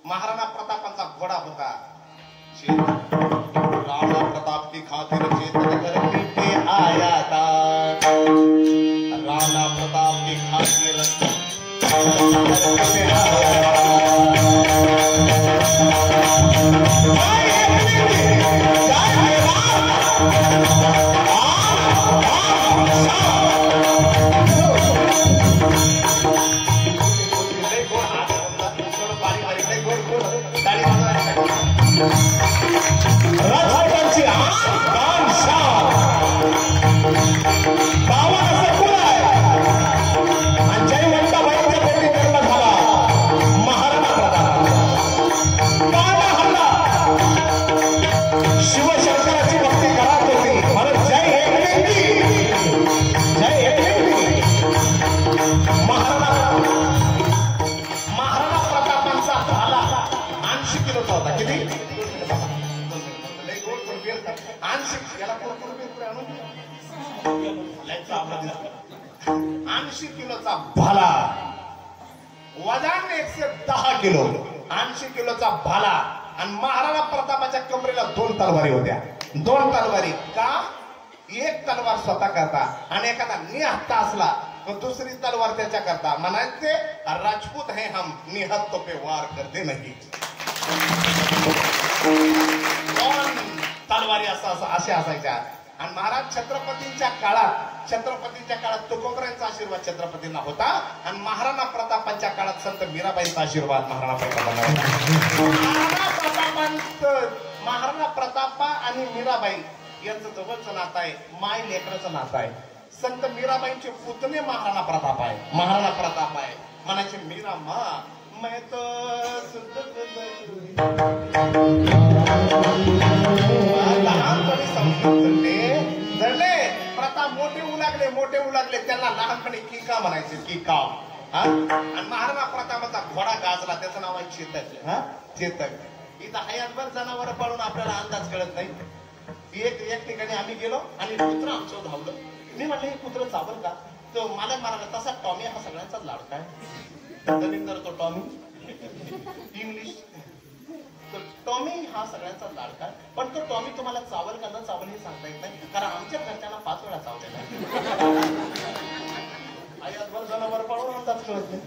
महाराणा प्रतापांचा घोडा होता। राणा प्रताप की खातिर चेतन घर पीछे आया था। राणा प्रताप की खातिर भाला वजन 110 किलो 80 किलोचा भाला आणि महाराणा प्रतापाच्या कमरेला 2 तलवारी होत्या। 2 तलवारी का? एक तलवार स्वतः करता आणि एखादा निहत्ता असला तो दुसरी तलवार त्याच्या करता म्हणायचे राजपूत है हम निहत्तों पे वार करते नहीं। 2 तलवारी असे असायच्या। आणि महाराज छत्रपतींच्या काळात तुकोबरायांचा आशीर्वाद छत्रपतींना होता आणि महाराणा प्रतापांच्या काळात संत मीराबाईंचा आशीर्वाद महाराणा प्रतापांना होता। महाराणा प्रताप आणि मीराबाई यांचं जवळचं नातं आहे, माय लेकराचं नातं आहे। संत मीराबाईंचे पुतणे महाराणा प्रताप आहे म्हणायचे मीरा मा मैं तो लहानपणी समजले जडले प्रताप मोठे उलागले त्यांना लहानपणी किका म्हणायचे किका। आणि महाराणा प्रतापाचा घोडा गाजला त्याचं नाव आहे चेतक। इथं हयातभर जनावर पाळून आपल्याला अंदाज कळत नाही। एक ठिकाणी आम्ही गेलो आणि कुत्र आमचं धावलं। मी म्हटलं हे कुत्र चावल का? तो मला म्हणाला तसा टॉमी हा सगळ्यांचाच लाडका आहे। नवीन करतो टॉमी इंग्लिश तर टॉमी हा सगळ्यांचा लाडका आहे, पण तो टॉमी तुम्हाला चावल का न चावल हे सांगता येत नाही, कारण आमच्या घरच्यांना 5 वेळा चावलेला आहे। आयातभर जनावर पाळून अंदाज कळत नाही।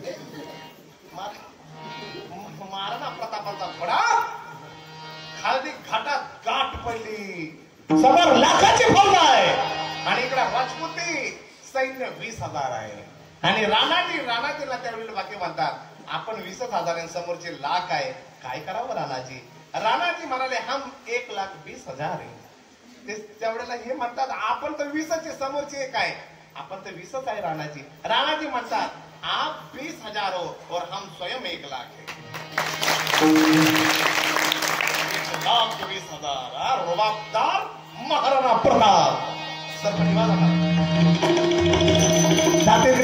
महाराणा प्रतापांचा घोडा खालदी घाटात गाठ पडली, समोर लाखाची फौज आहे आणि इकडे राजपुती सैन्य 20,000 आहे। आणि राणाजीला त्यावेळी वाक्य म्हणतात आपण 20,000 समोरचे लाख आहे, काय करावं राणाजी? राणाजी म्हणाले हम 1,20,000 आहे। त्यावेळेला हे म्हणतात आपण तर 20चे समोरचे एक आहे, आपण तर 20च आहे राणाजी। राणाजी म्हणतात आप 20,000 हो और हम स्वयं 1,00,000 है। 1,20,000 रुबाबदार महाराणा प्रताप तातेर की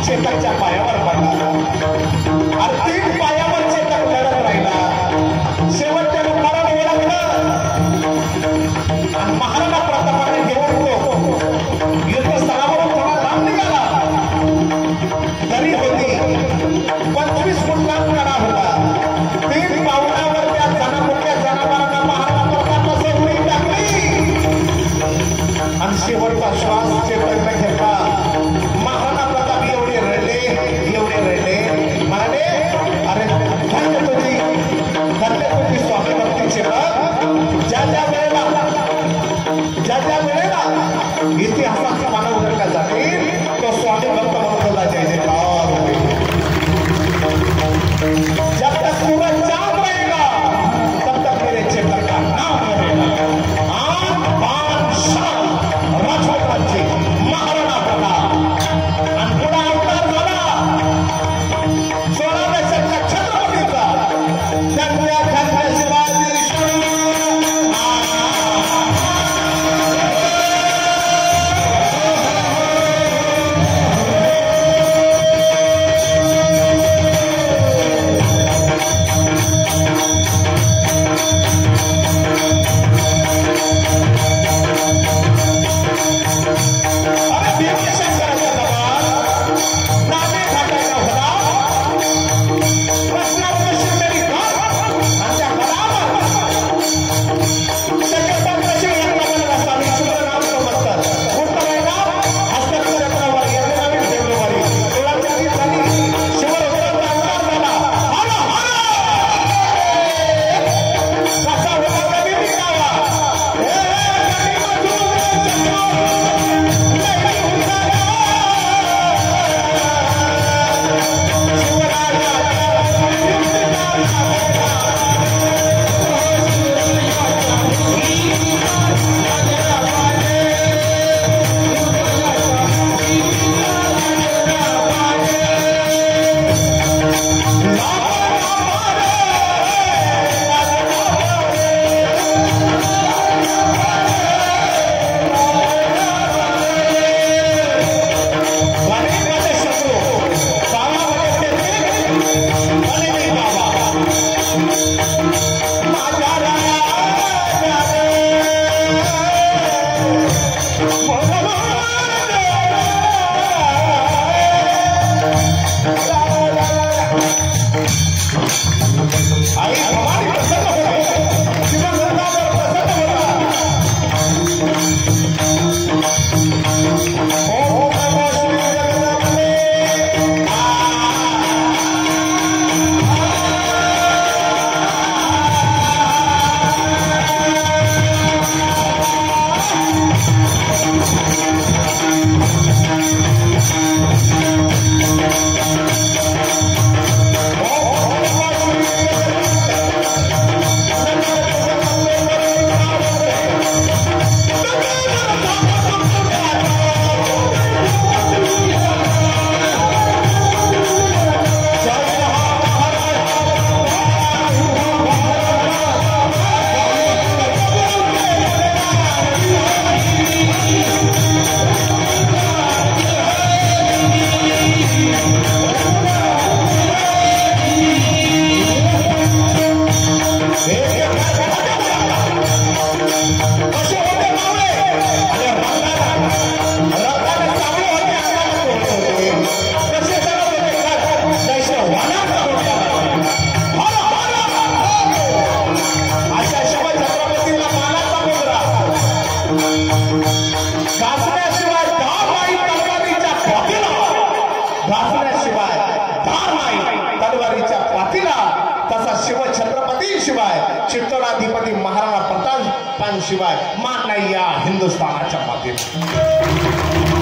चेतकच्या पायावर पडला आणि 3 पायावर चेतक लढत राहिला। शेवट त्याने मरण ओळखलं आणि महाराणा प्रतापाने घेऊन तो युद्धस्थळावरून थोडा लांब निघाला। दरी होती 25 फुटांचा कडा होता। 3 पावलावर त्या जनामुख्या जनावरांना महाराणा प्रतापाने उडी टाकली आणि शेवटचा श्वास चेतकने घेतला। महाराणा प्रताप एवढे रडले म्हणाले अरे धन्य तुझी स्वामी भक्तीचे ज्या वेळेला स्वामी भक्त मनोहरला जय जयकार होते। जब तक सूरज चांद रहेगा तब तक मेरे चेतन का नाम रहेगा। आन बान शान राजोपाध्याय महाराणा प्रताप अनपुरा अवतार झाला 16व्या शतकात छत्रपतीचा धन्य धन्य शिवाजी चित्तोराधिपती महाराणा प्रताप शिवाय मान नाही या हिंदुस्थानाच्या मातीत।